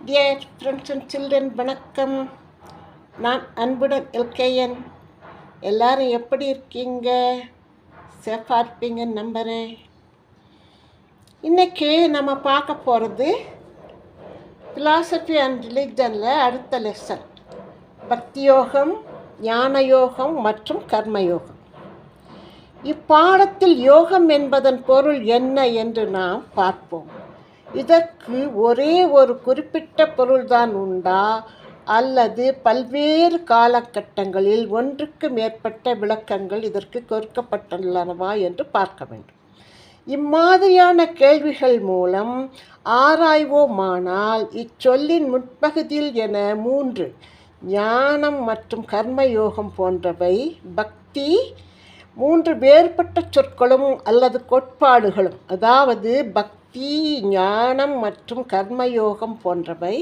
Dear friends and children, வணக்கம். நான் அன்புடன் எல்கேஎன். எல்லாரும் எப்படி இருக்கீங்க? சேஃபாக இருப்பீங்கன்னு நம்புகிறேன். இன்றைக்கி நம்ம பார்க்க போகிறது ஃபிலாசபி அண்ட் ரிலிஜனில் அடுத்த லெசன், பக்தி யோகம், ஞான யோகம் மற்றும் கர்மயோகம். இப்பாடத்தில் யோகம் என்பதன் பொருள் என்ன என்று நாம் பார்ப்போம். இதற்கு ஒரே ஒரு குறிப்பிட்ட பொருள்தான் உண்டா அல்லது பல்வேறு காலகட்டங்களில் ஒன்றுக்கு மேற்பட்ட விளக்கங்கள் இதற்கு கொடுக்கப்பட்டுள்ளனவா என்று பார்க்க வேண்டும். இம்மாதிரியான கேள்விகள் மூலம் ஆராய்வோமானால் இச்சொல்லின் முற்பகுதியில் என 3 ஞானம் மற்றும் கர்மயோகம் போன்றவை பக்தி 3 வேறுபட்ட சொற்களும் அல்லது கோட்பாடுகளும், அதாவது பக்தி, ஞானம் மற்றும் கர்மயோகம் போன்றவை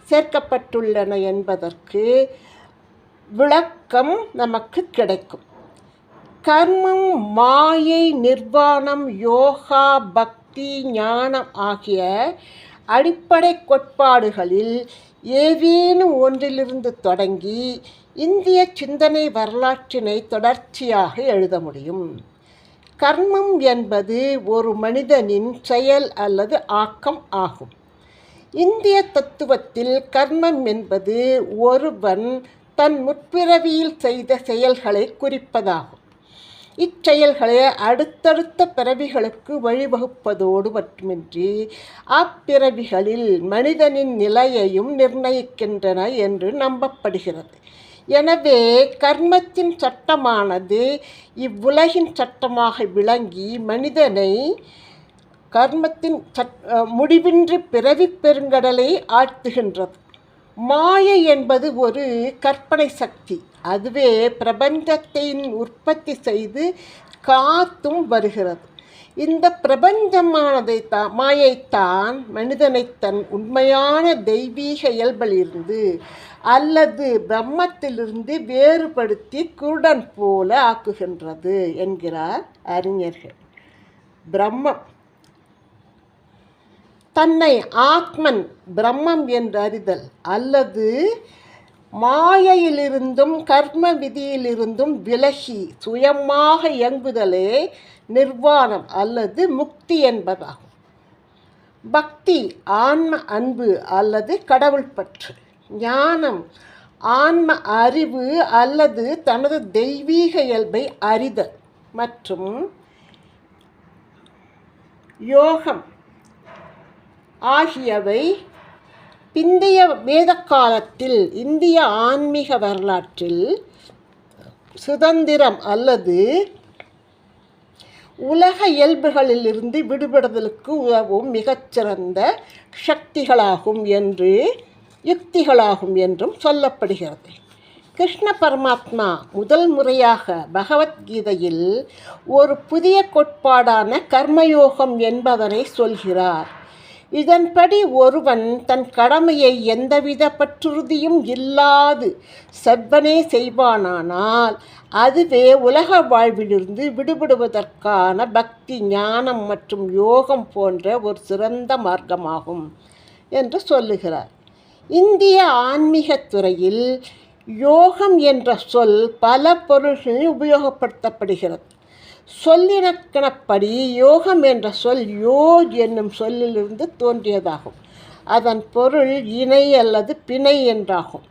சேர்க்கப்பட்டுள்ளன என்பதற்கு விளக்கம் நமக்கு கிடைக்கும். கர்மம், மாயை, நிர்வாணம், யோகா, பக்தி, ஞானம் ஆகிய அடிப்படை கோட்பாடுகளில் ஏதேனும் ஒன்றிலிருந்து தொடங்கி இந்திய சிந்தனை வரலாற்றினை தொடர்ச்சியாக எழுத முடியும். கர்மம் என்பது ஒரு மனிதனின் செயல் அல்லது ஆக்கம் ஆகும். இந்திய தத்துவத்தில் கர்மம் என்பது ஒருவன் தன் முற்பிறவியில் செய்த செயல்களை குறிப்பதாகும். இச்செயல்களை அடுத்தடுத்த பிறவிகளுக்கு வழிவகுப்பதோடு மட்டுமின்றி அப்பிறவிகளில் மனிதனின் நிலையையும் நிர்ணயிக்கின்றன என்று நம்பப்படுகிறது. எனவே கர்மத்தின் சட்டமானது இவ்வுலகின் சட்டமாக விளங்கி மனிதனை கர்மத்தின் முடிவின்றி பிறவி பெருங்கடலை ஆழ்த்துகின்றது. மாயை என்பது ஒரு கற்பனை சக்தி. அதுவே பிரபஞ்சத்தை உற்பத்தி செய்து காத்தும் வருகிறது. இந்த பிரபஞ்சமானதை மாயைத்தான் மனிதனை தன் உண்மையான தெய்வீக இயல்பிலிருந்து அல்லது பிரம்மத்திலிருந்து வேறுபடுத்தி குருடன் போல ஆக்குகின்றது என்கிறார் அறிஞர்கள். பிரம்மம் தன்னை ஆத்மன், பிரம்மம் என்று அறிதல் அல்லது மாயையிலிருந்தும் கர்ம விதியிலிருந்தும் விலகி சுயமாக இயங்குதலே நிர்வாணம் அல்லது முக்தி என்பதாகும். பக்தி ஆன்ம அன்பு அல்லது கடவுள் பற்று. ஞானம் ஆன்ம அறிவு அல்லது தனது தெய்வீக இயல்பை அறிதல். மற்றும் யோகம் ஆகியவை பிந்தைய வேத காலத்தில் இந்திய ஆன்மீக வரலாற்றில் சுதந்திரம் அல்லது உலக இயல்புகளிலிருந்து விடுபடுதலுக்கு உதவும் மிகச்சிறந்த சக்திகளாகும் என்று யுக்திகளாகும் என்றும் சொல்லப்படுகிறது. கிருஷ்ண பரமாத்மா முதல் முறையாக பகவத்கீதையில் ஒரு புதிய கோட்பாடான கர்மயோகம் என்பதனை சொல்கிறார். இதன்படி ஒருவன் தன் கடமையை எந்தவித பற்றுறுதியும் இல்லாது செவ்வனே செய்வானானால் அதுவே உலக வாழ்விலிருந்து விடுபடுவதற்கான பக்தி, ஞானம் மற்றும் யோகம் போன்ற ஒரு சிறந்த மார்க்கமாகும் என்று சொல்லுகிறார். இந்திய ஆன்மீகத் துறையில் யோகம் என்ற சொல் பல பொருள்களில் உபயோகப்படுத்தப்படுகிறது. சொல்லிலக்கணப்படி யோகம் என்ற சொல் யோக் என்னும் சொல்லிலிருந்து தோன்றியதாகும். அதன் பொருள் இணை அல்லது பிணை என்றாகும்,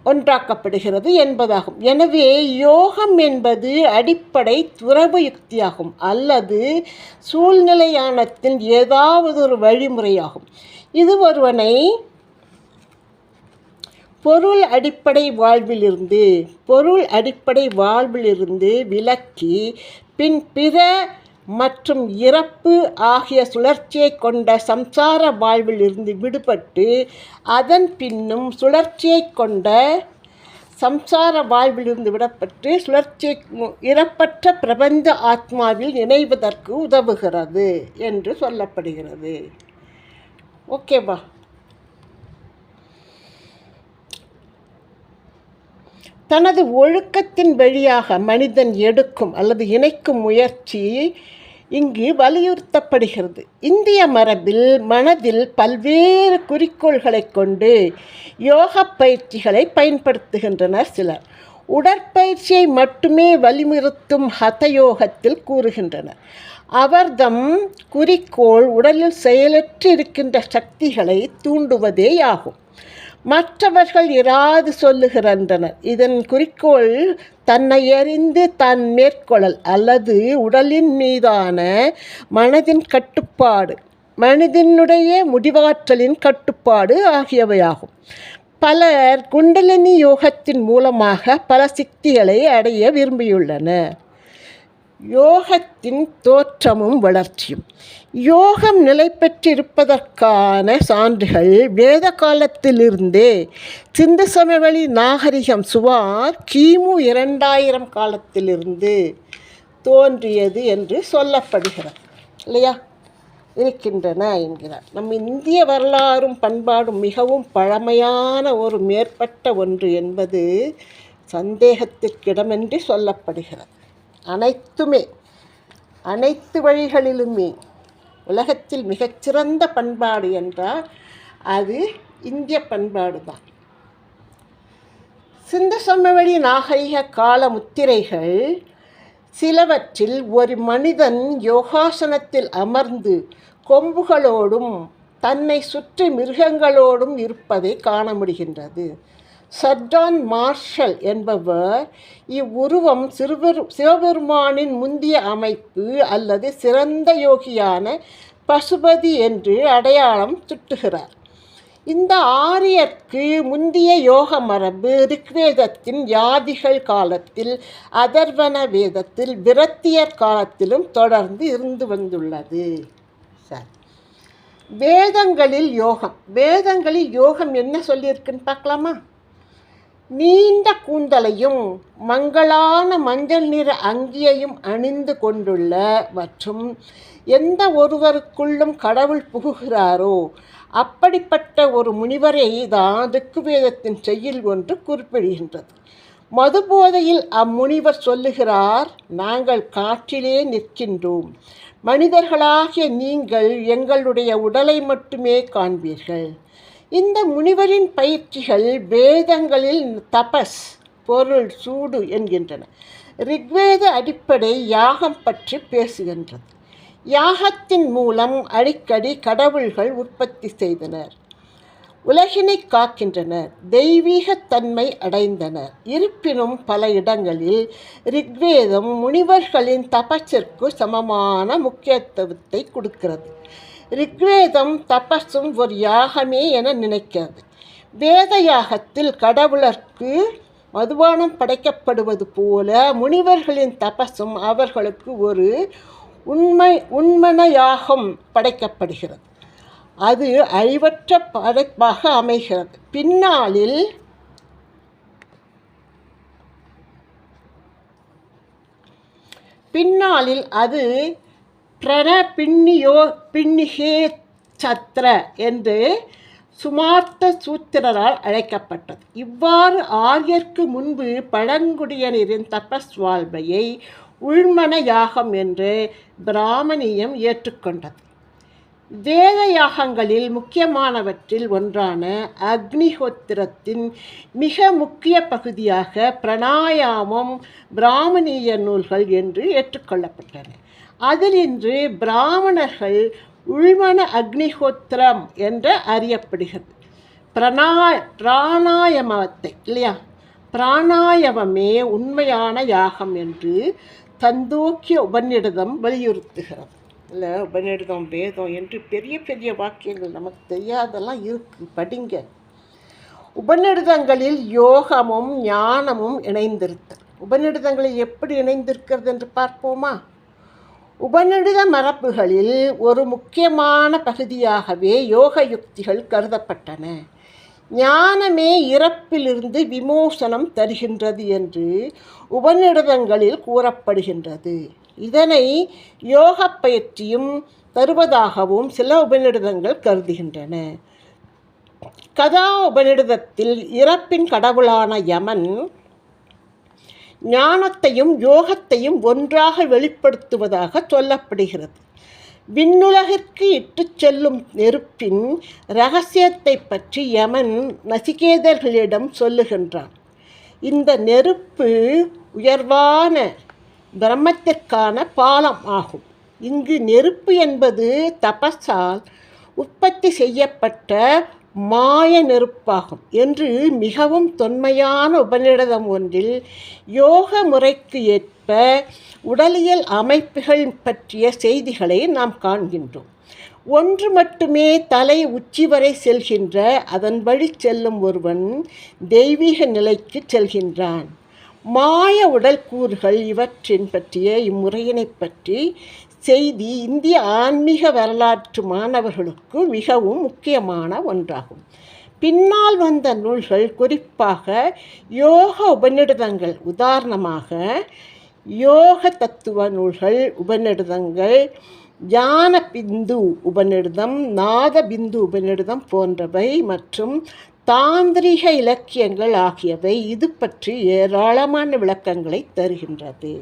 ஒன்றாக்கப்படுகிறது என்பதாகும். எனவே யோகம் என்பது அடிப்படை துறவு யுக்தியாகும் அல்லது சூழ்நிலையானத்தின் ஏதாவது ஒரு வழிமுறையாகும். இது ஒருவனை பொருள் அடிப்படை வாழ்விலிருந்து விலக்கி பின் பிற மற்றும் இறப்பு ஆகிய சுழற்சியை கொண்ட சம்சார வாழ்விலிருந்து விடுபட்டு அதன் பின்னும் சுழற்சியை கொண்ட சம்சார வாழ்விலிருந்து விடப்பட்டு சுழற்சியை இறப்பற்ற பிரபஞ்ச ஆத்மாவில் இணைவதற்கு உதவுகிறது என்று சொல்லப்படுகிறது. ஓகேவா? தனது ஒழுக்கத்தின் வழியாக மனிதன் எடுக்கும் அல்லது இணைக்கும் முயற்சி இங்கு வலியுறுத்தப்படுகிறது. இந்திய மரபில் மனதில் பல்வேறு குறிக்கோள்களை கொண்டு யோக பயிற்சிகளை பயன்படுத்துகின்றனர் சிலர். உடற்பயிற்சியை மட்டுமே வலியுறுத்தும் ஹதயோகத்தில் கூறுகின்றனர். அவர்தம் குறிக்கோள் உடலில் செயலற்று இருக்கின்ற சக்திகளை தூண்டுவதேயாகும். மற்றவர்கள் இராது சொல்லுகின்றனர். இதன் குறிக்கோள் தன்னை அறிந்து தான் மேற்கொள்ளல் அல்லது உடலின் மீதான மனதின் கட்டுப்பாடு, மனிதனுடைய முடிவாற்றலின் கட்டுப்பாடு ஆகியவையாகும். பலர் குண்டலினி யோகத்தின் மூலமாக பல சக்திகளை அடைய விரும்பியுள்ளனர். யோகத்தின் தோற்றமும் வளர்ச்சியும். யோகம் நிலை பெற்றிருப்பதற்கான சான்றுகள் வேத காலத்திலிருந்தே சிந்து சமவெளி நாகரிகம் சுமார் கிமு 2000 காலத்திலிருந்து தோன்றியது என்று சொல்லப்படுகிறது இல்லையா, இருக்கின்றன என்கிறார். நம் இந்திய வரலாறும் பண்பாடும் மிகவும் பழமையான ஒரு மேற்பட்ட ஒன்று என்பது சந்தேகத்திற்கிடமின்றி சொல்லப்படுகிறது. அனைத்து வழிகளிலுமே உலகத்தில் மிகச்சிறந்த பண்பாடு என்றால் அது இந்திய பண்பாடு தான். சிந்து சமவெளி நாகரிக கால முத்திரைகள் சிலவற்றில் ஒரு மனிதன் யோகாசனத்தில் அமர்ந்து கொம்புகளோடும் தன்னை சுற்றி மிருகங்களோடும் இருப்பதை காண முடிகின்றது. சர்டான் மார்ஷல் என்பவர் இவ்வுருவம் சிவபெருமானின் முந்திய அமைப்பு அல்லது சிறந்த யோகியான பசுபதி என்று அடையாளம் சுட்டுகிறார். இந்த ஆரியர்க்கு முந்திய யோக மரபு ரிக்வேதத்தின் யாதிகள் காலத்தில், அதர்வன வேதத்தில், விரத்தியர் காலத்திலும் தொடர்ந்து இருந்து வந்துள்ளது. சரி, வேதங்களில் யோகம் என்ன சொல்லியிருக்குன்னு பார்க்கலாமா? நீண்ட கூந்தலையும் மங்களான மஞ்சள் நிற அங்கியையும் அணிந்து கொண்டுள்ள மற்றும் எந்த ஒருவருக்குள்ளும் கடவுள் புகுகிறாரோ அப்படிப்பட்ட ஒரு முனிவரை தான் ரிக்குவேதத்தின் செய்யுள் ஒன்று குறிப்பிடுகின்றது. மதுபோதையில் அம்முனிவர் சொல்லுகிறார், நாங்கள் காற்றிலே நிற்கின்றோம். மனிதர்களாகிய நீங்கள் எங்களுடைய உடலை மட்டுமே காண்பீர்கள். இந்த முனிவரின் பயிற்சிகள் வேதங்களில் தபஸ், பொருள், சூடு என்கின்றன. ரிக்வேத அடிப்படை யாகம் பற்றி பேசுகின்றது. யாகத்தின் மூலம் அடிக்கடி கடவுள்கள் உற்பத்தி செய்தனர், உலகினை காக்கின்றனர், தெய்வீகத்தன்மை அடைந்தனர். இருப்பினும் பல இடங்களில் ரிக்வேதம் முனிவர்களின் தபஸிற்கு சமமான முக்கியத்துவத்தை கொடுக்கிறது. ரிக்வேதம் தபஸும் ஒரு யாகமே என நினைக்கிறது. வேத யாகத்தில் கடவுளருக்கு மதுபானம் படைக்கப்படுவது போல முனிவர்களின் தபஸும் அவர்களுக்கு ஒரு உண்மன யாகம் படைக்கப்படுகிறது. அது அழிவற்ற படைப்பாக அமைகிறது. பின்னாளில் அது பின்னிகே சத்ர என்று சுமார்த்த சூத்திரரால் அழைக்கப்பட்டது. இவ்வாறு ஆரியர்க்கு முன்பு பழங்குடியினரின் தபஸ் வாழ்வையை உள்மன யாகம் என்று பிராமணியம் ஏற்றுக்கொண்டது. வேத யாகங்களில் முக்கியமானவற்றில் ஒன்றான அக்னிஹோத்திரத்தின் மிக முக்கிய பகுதியாக பிராணாயாமம் பிராமணிய நூல்கள் என்று ஏற்றுக்கொள்ளப்பட்டன. அதிலின்று பிராமணர்கள் உள்மன அக்னிஹோத்திரம் என்று அறியப்படுகிறது. பிராணாயாமமே உண்மையான யாகம் என்று தந்தோக்கிய உபநிடதம் வலியுறுத்துகிறது. இல்லை, உபநிடதம் வேதம் என்று பெரிய பெரிய வாக்கியங்கள் நமக்கு தெரியாதெல்லாம் இருக்குது, படிங்க. உபநிடதங்களில் யோகமும் ஞானமும் இணைந்திருத்தல். உபநிடதங்களில் எப்படி இணைந்திருக்கிறது என்று பார்ப்போமா? உபநிடத மரபுகளில் ஒரு முக்கியமான பகுதியாகவே யோக யுக்திகள் கருதப்பட்டன. ஞானமே இறப்பிலிருந்து விமோசனம் தருகின்றது என்று உபநிடதங்களில் கூறப்படுகின்றது. இதனை யோக பயிற்சியும் தருவதாகவும் சில உபநிடதங்கள் கருதுகின்றன. கதா உபநிடதத்தில் இறப்பின் கடவுளான யமன் ஞானத்தையும் யோகத்தையும் ஒன்றாக வெளிப்படுத்துவதாக சொல்லப்படுகிறது. விண்ணுலகிற்கு இட்டுச் செல்லும் நெருப்பின் இரகசியத்தை பற்றி யமன் நசிகேதர்களிடம் சொல்லுகின்றான். இந்த நெருப்பு உயர்வான பிரம்மத்திற்கான பாலம் ஆகும். இங்கு நெருப்பு என்பது தபஸால் உற்பத்தி செய்யப்பட்ட மாய நெருப்பாகும் என்று மிகவும் தொன்மையான உபநிடதம் ஒன்றில் யோக முறைக்கு ஏற்ப உடலியல் அமைப்புகள் பற்றிய செய்திகளை நாம் காண்கின்றோம். ஒன்று மட்டுமே தலை உச்சி வரை செல்கின்ற அதன் வழி செல்லும் ஒருவன் தெய்வீக நிலைக்கு செல்கின்றான். மாய உடல் கூறுகள் இவற்றின் பற்றிய இம்முறையினை பற்றி செய்தி இந்திய ஆன்மீக வரலாற்று மாணவர்களுக்கு மிகவும் முக்கியமான ஒன்றாகும். பின்னால் வந்த நூல்கள், குறிப்பாக யோக உபநிடதங்கள், உதாரணமாக யோக தத்துவ நூல்கள் உபநிடதங்கள், ஞான பிந்து உபநிடதம், நாத பிந்து உபநிடதம் போன்றவை மற்றும் தாந்திரிக இலக்கியங்கள் ஆகியவை இது பற்றி ஏராளமான விளக்கங்களை தருகின்றது.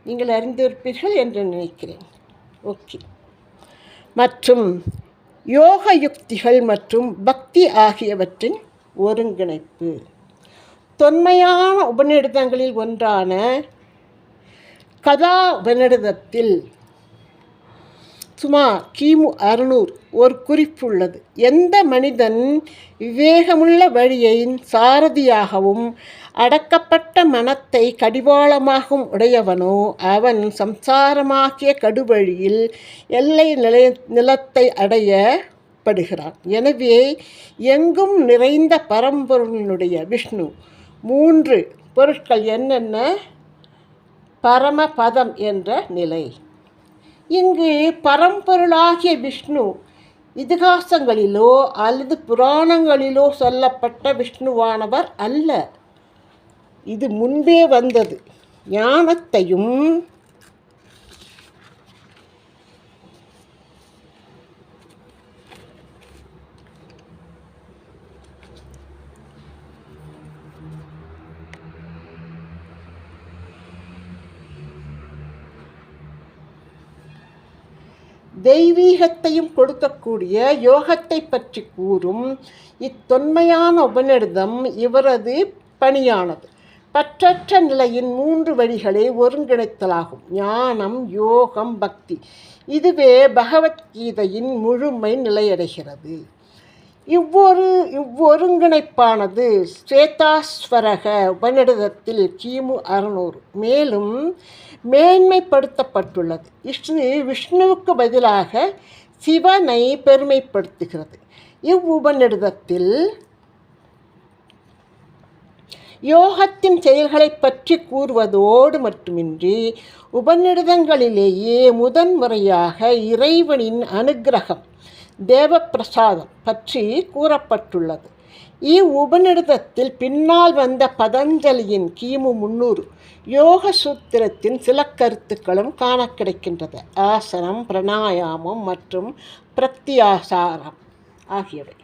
நீங்கள் அறிந்திருப்பீர்கள் என்று நினைக்கிறேன். ஓகே. மற்றும் யோக யுக்திகள் மற்றும் பக்தி ஆகியவற்றின் ஒருங்கிணைப்பு. தொன்மையான உபநிடதங்களில் ஒன்றான கதா உபநிடதத்தில் சுமார் கிமு 600 ஒரு குறிப்புள்ளது. எந்த மனிதன் விவேகமுள்ள வழியின் சாரதியாகவும் அடக்கப்பட்ட மனத்தை கடிவாளமாகவும் உடையவனோ அவன் சம்சாரமாகிய கடுவழியில் எல்லை நிலத்தை அடையப்படுகிறான். எனவே எங்கும் நிறைந்த பரம்பொருளினுடைய விஷ்ணு 3 பொருட்கள் என்னென்ன? பரமபதம் என்ற நிலை. இங்கு பரம்பொருளாகிய விஷ்ணு இதிகாசங்களிலோ அல்லது புராணங்களிலோ சொல்லப்பட்ட விஷ்ணுவானவர் அல்ல. இது முன்பே வந்தது. ஞானத்தையும் தெய்வீகத்தையும் கொடுக்கக்கூடிய யோகத்தை பற்றி கூறும் இத்தொன்மையான உபநிடதம் இவரது பணியானது. பற்றற்ற நிலையின் 3 வழிகளை ஒருங்கிணைத்தலாகும். ஞானம், யோகம், பக்தி. இதுவே பகவத்கீதையின் முழுமை நிலையடைகிறது. இவ்வொருங்கிணைப்பானது ஸ்வேதாஸ்வரக உபநிடதத்தில் கிமு 600 மேலும் மேன்மைப்படுத்தப்பட்டுள்ளது. விஷ்ணுவுக்கு பதிலாக சிவனை பெருமைப்படுத்துகிறது. இவ்வுபநிடதத்தில் யோகத்தின் செயல்களை பற்றி கூறுவதோடு மட்டுமின்றி உபநிடதங்களிலேயே முதன்முறையாக இறைவனின் அனுக்கிரகம், தேவப்பிரசாதம் பற்றி கூறப்பட்டுள்ளது. இவ்வுபநிடதத்தில் பின்னால் வந்த பதஞ்சலியின் கிமு 300 யோக சூத்திரத்தின் சில கருத்துக்களும் காண கிடைக்கின்றது. ஆசனம், பிராணாயாமம் மற்றும் பிரத்யாகாரம் ஆகியவை.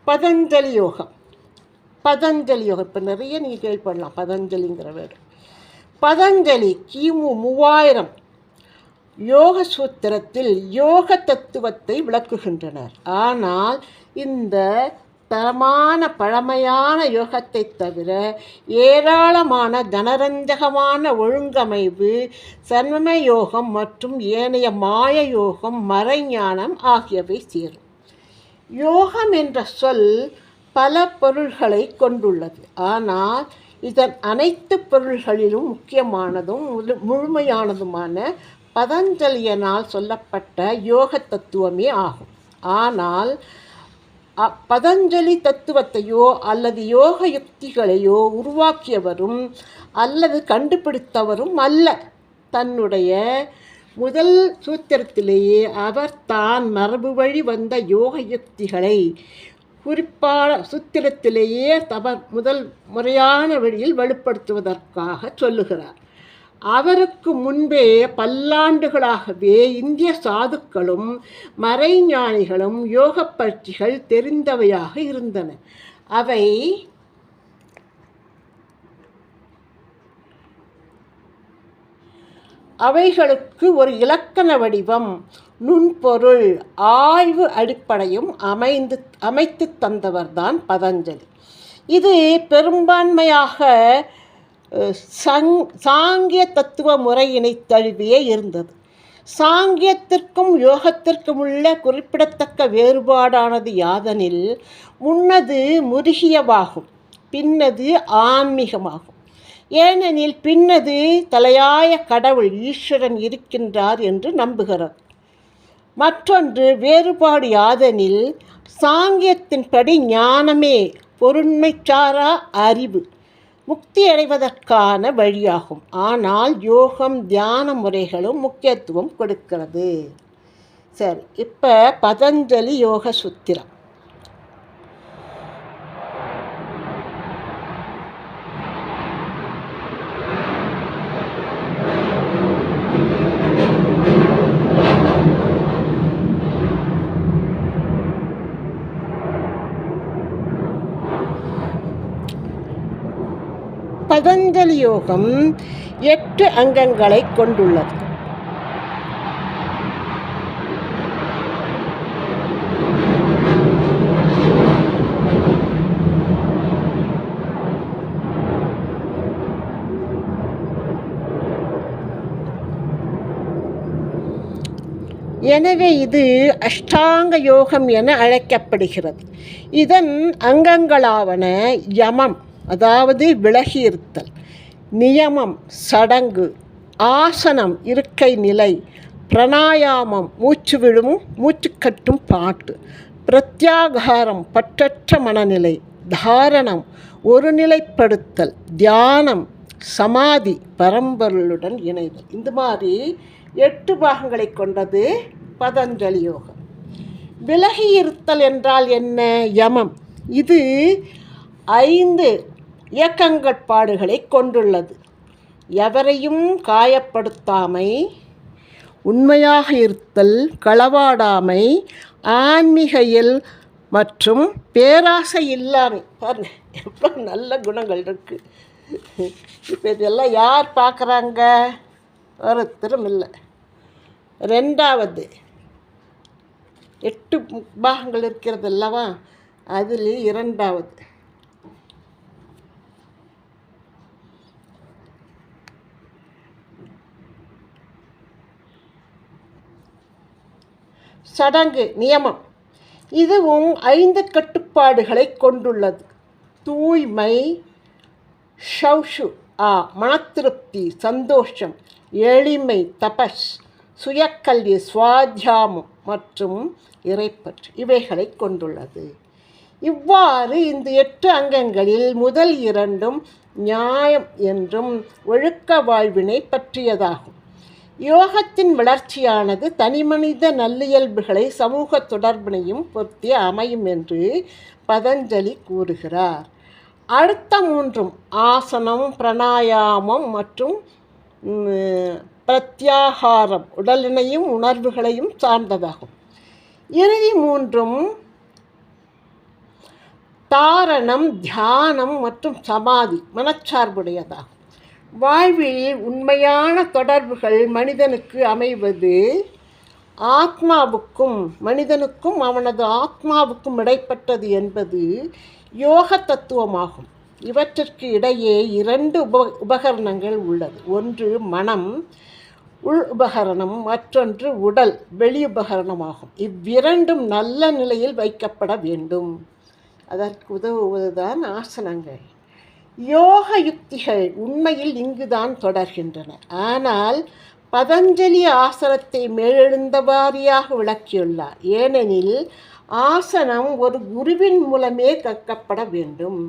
பதஞ்சலி யோகம். இப்போ நிறைய நீங்கள் கேள்விப்படலாம் பதஞ்சலிங்கிற வேர்டு. பதஞ்சலி கிமு 3000 யோக சூத்திரத்தில் யோக தத்துவத்தை விளக்குகின்றனர். ஆனால் இந்த தரமான பழமையான யோகத்தை தவிர ஏராளமான தனரஞ்சகமான ஒழுங்கமைவு, சன்ம யோகம் மற்றும் ஏனைய மாய யோகம், மறைஞானம் ஆகியவை சேரும். யோகம் என்ற சொல் பல பொருள்களை கொண்டுள்ளது. ஆனால் இதன் அனைத்து பொருள்களிலும் முக்கியமானதும் முழுமையானதுமான பதஞ்சலியனால் சொல்லப்பட்ட யோக தத்துவமே ஆகும். ஆனால் பதஞ்சலி தத்துவத்தையோ அல்லது யோக யுக்திகளையோ உருவாக்கியவரும் அல்லது கண்டுபிடித்தவரும் அல்ல. தன்னுடைய முதல் சூத்திரத்திலேயே அவர் தான் மரபு வழி வந்த யோக யுக்திகளை குறிப்பான சூத்திரத்திலேயே முதல் முறையான வழியில் வெளிப்படுத்துவதற்காக சொல்லுகிறார். அவருக்கு முன்பே பல்லாண்டுகளாகவே இந்திய சாதுக்களும் மறைஞானிகளும் யோக பயிற்சிகள் தெரிந்தவையாக இருந்தன. அவை அவைகளுக்கு ஒரு இலக்கண வடிவம், நுண்பொருள், ஆய்வு அடிப்படையும் அமைத்து தந்தவர்தான் பதஞ்சலி. இது பெரும்பான்மையாக சாங்கிய தத்துவ முறையினை தழுவியே இருந்தது. சாங்கியத்திற்கும் யோகத்திற்கும் உள்ள குறிப்பிடத்தக்க வேறுபாடானது யாதெனில், முன்னது முருகியவாகும், பின்னது ஆன்மீகமாகும். ஏனெனில் பின்னது தலையாய கடவுள் ஈஸ்வரன் இருக்கின்றார் என்று நம்புகிறது. மற்றொன்று வேறுபாடு யாதெனில், சாங்கியத்தின்படி ஞானமே பொருண்மைச்சாரா அறிவு, முக்தி அடைவதற்கான வழியாகும். ஆனால் யோகம், தியான முறைகளும் முக்கியத்துவம் கொடுக்கிறது. சரி, இப்போ பதஞ்சலி யோக சூத்திரம். பதஞ்சலி யோகம் 8 அங்கங்களை கொண்டுள்ளது. எனவே இது அஷ்டாங்க யோகம் என அழைக்கப்படுகிறது. இதன் அங்கங்களாவன யமம், அதாவது விலகியிருத்தல், நியமம், சடங்கு, ஆசனம், இருக்கை நிலை, பிராணாயாமம், மூச்சு விடும் மூச்சு கட்டும் பாட்டு, பிரத்யாகாரம், பற்றற்ற மனநிலை, தாரணம், ஒருநிலைப்படுத்தல், தியானம், சமாதி, பரம்பொருளுடன் இணைதல். இந்த மாதிரி 8 பாகங்களை கொண்டது பதஞ்சலி யோகம். விலகியிருத்தல் என்றால் என்ன? யமம் இது 5 இயக்கங்கட்பாடுகளை கொண்டுள்ளது. எவரையும் காயப்படுத்தாமை, உண்மையாக இருத்தல், களவாடாமை, ஆன்மீகையில் மற்றும் பேராசை இல்லாமை. பாருங்க எவ்வளோ நல்ல குணங்கள் இருக்குது. இப்போ இதெல்லாம் யார் பார்க்குறாங்க? ஒருத்தரும் இல்லை. 2வது 8 பாகங்கள் இருக்கிறது அல்லவா, அதில் 2வது சடங்கு, நியமம். இதுவும் 5 கட்டுப்பாடுகளை கொண்டுள்ளது. தூய்மை, ஷௌஷு மனத்திருப்தி, சந்தோஷம், எளிமை, தபஸ், சுயக்கல்வி, சுவாத்தியாமம் மற்றும் இறைப்பற்று இவைகளை கொண்டுள்ளது. இவ்வாறு இந்த 8 அங்கங்களில் முதல் 2 நியாயம் என்றும் ஒழுக்க வாழ்வினை பற்றியதாகும். யோகத்தின் வளர்ச்சியானது தனிமனித நல்லியல்புகளை சமூக தொடர்பினையும் பொருத்தி அமையும் என்று பதஞ்சலி கூறுகிறார். அடுத்த 3 ஆசனம், பிராணாயாமம் மற்றும் பிரத்யாகாரம் உடலினையும் உணர்வுகளையும் சார்ந்ததாகும். இறுதி 3 தாரணம், தியானம் மற்றும் சமாதி மனச்சார்புடையதாகும். வாழ்வில் உண்மையான தொடர்புகள் மனிதனுக்கு அமைவது ஆத்மாவுக்கும் மனிதனுக்கும் அவனது ஆத்மாவுக்கும் இடைப்பட்டது என்பது யோக தத்துவமாகும். இவற்றிற்கு இடையே 2 உபகரணங்கள் உள்ளது. ஒன்று மனம், உள் உபகரணம், மற்றொன்று உடல், வெளி உபகரணமாகும். இவ்விரண்டும் நல்ல நிலையில் வைக்கப்பட வேண்டும். அதற்கு உதவுவதுதான் ஆசனங்கள். யோக யுக்திகள் உண்மையில் இங்குதான் தொடர்கின்றன. ஆனால் பதஞ்சலி ஆசனத்தை மேலெழுந்தவாரியாக விளக்கியுள்ளார். ஏனெனில் ஆசனம் ஒரு குருவின் மூலமே கற்கப்பட வேண்டும்,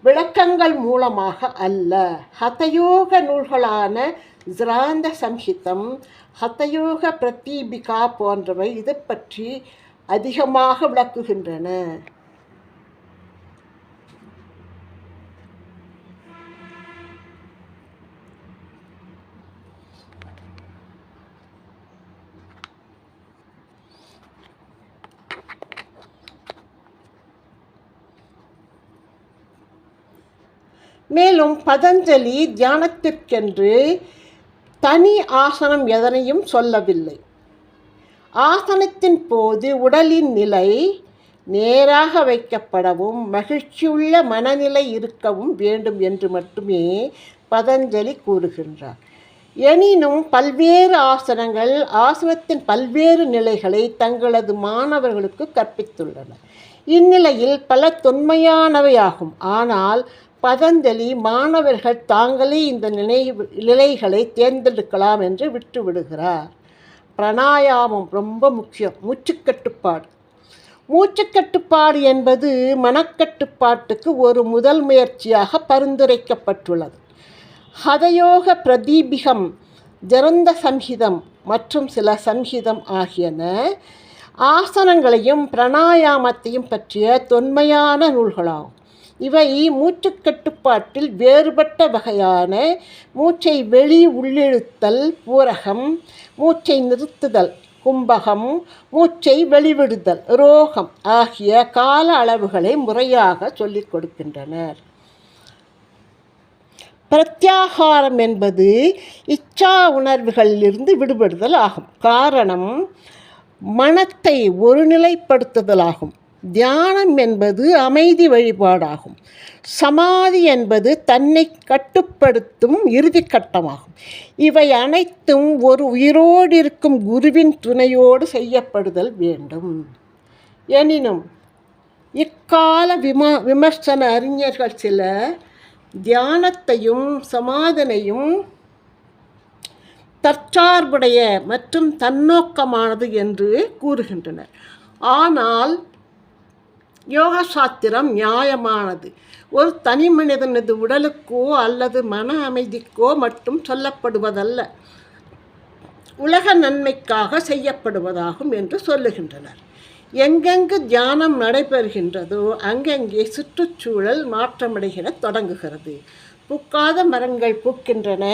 விளக்கங்கள் மூலமாக அல்ல. ஹதயோக நூல்களான ஜிராந்த சம்ஹிதம், ஹதயோக பிரதீபிகா போன்றவை இதை பற்றி அதிகமாக விளக்குகின்றன. மேலும் பதஞ்சலி தியானத்திற்கென்று தனி ஆசனம் எதனையும் சொல்லவில்லை. ஆசனத்தின் போது உடலின் நிலை நேராக வைக்கப்படவும் மகிழ்ச்சியுள்ள மனநிலை இருக்கவும் வேண்டும் என்று மட்டுமே பதஞ்சலி கூறுகின்றார். எனினும் பல்வேறு ஆசனங்கள் ஆசனத்தின் பல்வேறு நிலைகளை தங்களது மாணவர்களுக்கு கற்பித்துள்ளனர். இந்நிலையில் பல தொன்மையானவையாகும். ஆனால் பதஞ்சலி மாணவர்கள் தாங்களே இந்த நிலைகளை தேர்ந்தெடுக்கலாம் என்று விட்டுவிடுகிறார். பிராணாயாமம் ரொம்ப முக்கியம். மூச்சுக்கட்டுப்பாடு என்பது மனக்கட்டுப்பாட்டுக்கு ஒரு முதல் முயற்சியாக பரிந்துரைக்கப்பட்டுள்ளது. ஹதயோக பிரதீபிகம், ஜரந்த சம்ஹிதம் மற்றும் சில சம்ஹிதம் ஆகியன ஆசனங்களையும் பிராணாயாமத்தையும் பற்றிய தொன்மையான நூல்களாகும். இவை மூச்சுக்கட்டுப்பாட்டில் வேறுபட்ட வகையான மூச்சை வெளி உள்ளிழுத்தல் பூரகம், மூச்சை நிறுத்துதல் கும்பகம், மூச்சை வெளிவிடுதல் ரோகம் ஆகிய கால அளவுகளை முறையாக சொல்லிக் கொடுக்கின்றனர். பிரத்யாகாரம் என்பது இச்சா உணர்வுகளிலிருந்து விடுபடுதல் ஆகும். காரணம் மனத்தை ஒருநிலைப்படுத்துதலாகும். தியானம் என்பது அமைதி வழிபாடாகும். சமாதி என்பது தன்னை கட்டுப்படுத்தும் இறுதி கட்டமாகும். இவை அனைத்தும் ஒரு உயிரோடு இருக்கும் குருவின் துணையோடு செய்யப்படுதல் வேண்டும். எனினும் இக்கால விமர்சன அறிஞர்கள் சில தியானத்தையும் சமாதனையும் தற்சார்புடைய மற்றும் தன்னோக்கமானது என்று கூறுகின்றனர். ஆனால் யோக சாஸ்திரம் நியாயமானது. ஒரு தனி மனிதனது உடலுக்கோ அல்லது மன அமைதிக்கோ மட்டும் சொல்லப்படுவதல்ல, உலக நன்மைக்காக செய்யப்படுவதாகும் என்று சொல்லுகின்றனர். எங்கெங்கு தியானம் நடைபெறுகின்றதோ அங்கங்கே சுற்றுச்சூழல் மாற்றமடைகிற தொடங்குகிறது. பூக்காத மரங்கள் பூக்கின்றன,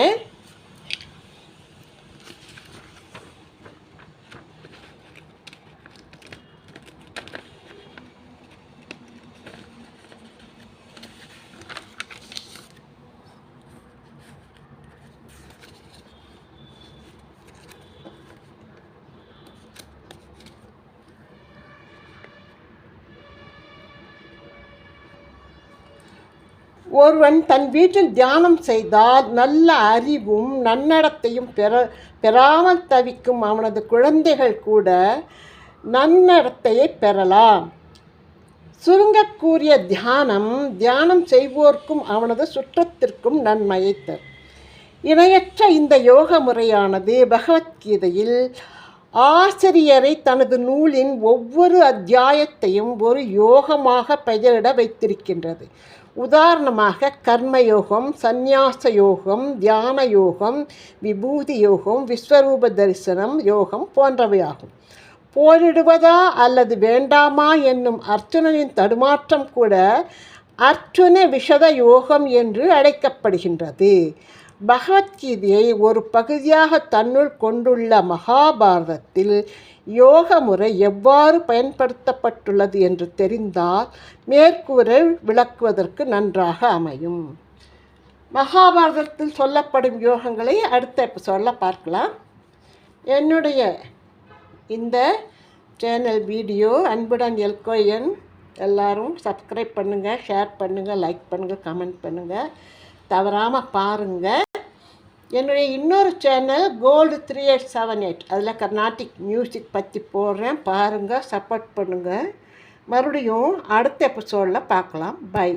ஒருவன் தன் வீட்டில் தியானம் செய்தால் நல்ல அறிவும் நன்னடத்தையும் பெறாமல் தவிக்கும் அவனது குழந்தைகள் கூட நன்னடத்தையை பெறலாம். சுருங்கக்கூறிய தியானம் செய்வோர்க்கும் அவனது சுற்றத்திற்கும் நன்மையை தரும். இணையற்ற இந்த யோக முறையானது பகவத்கீதையில் ஆசிரியரை தனது நூலின் ஒவ்வொரு அத்தியாயத்தையும் ஒரு யோகமாக பெயரிட வைத்திருக்கின்றது. உதாரணமாக கர்மயோகம், சந்நியாச யோகம், தியான யோகம், விபூதி யோகம், விஸ்வரூப தரிசனம் யோகம் போன்றவையாகும். போரிடுவதா அல்லது வேண்டாமா என்னும் அர்ஜுனனின் தடுமாற்றம் கூட அர்ஜுன விஷத யோகம் என்று அழைக்கப்படுகின்றது. பகவத்கீதையை ஒரு பகுதியாக தன்னுள் கொண்டுள்ள மகாபாரதத்தில் யோக முறை எவ்வாறு பயன்படுத்தப்பட்டுள்ளது என்று தெரிந்தால் மேற்கூரை விளக்குவதற்கு நன்றாக அமையும். மகாபாரதத்தில் சொல்லப்படும் யோகங்களை அடுத்த எபிசோடில் பார்க்கலாம். என்னுடைய இந்த சேனல் வீடியோ அன்புடன் எல்கோயன் எல்லாரும் சப்ஸ்கிரைப் பண்ணுங்கள், ஷேர் பண்ணுங்கள், லைக் பண்ணுங்கள், கமெண்ட் பண்ணுங்கள், தவறாமல் பாருங்கள். என்னுடைய இன்னொரு சேனல் கோல்டு 3878, அதில் கர்நாடிக் மியூசிக் பற்றி போடுறேன், பாருங்கள், சப்போர்ட் பண்ணுங்கள். மறுபடியும் அடுத்த எபிசோடில் பார்க்கலாம். பை.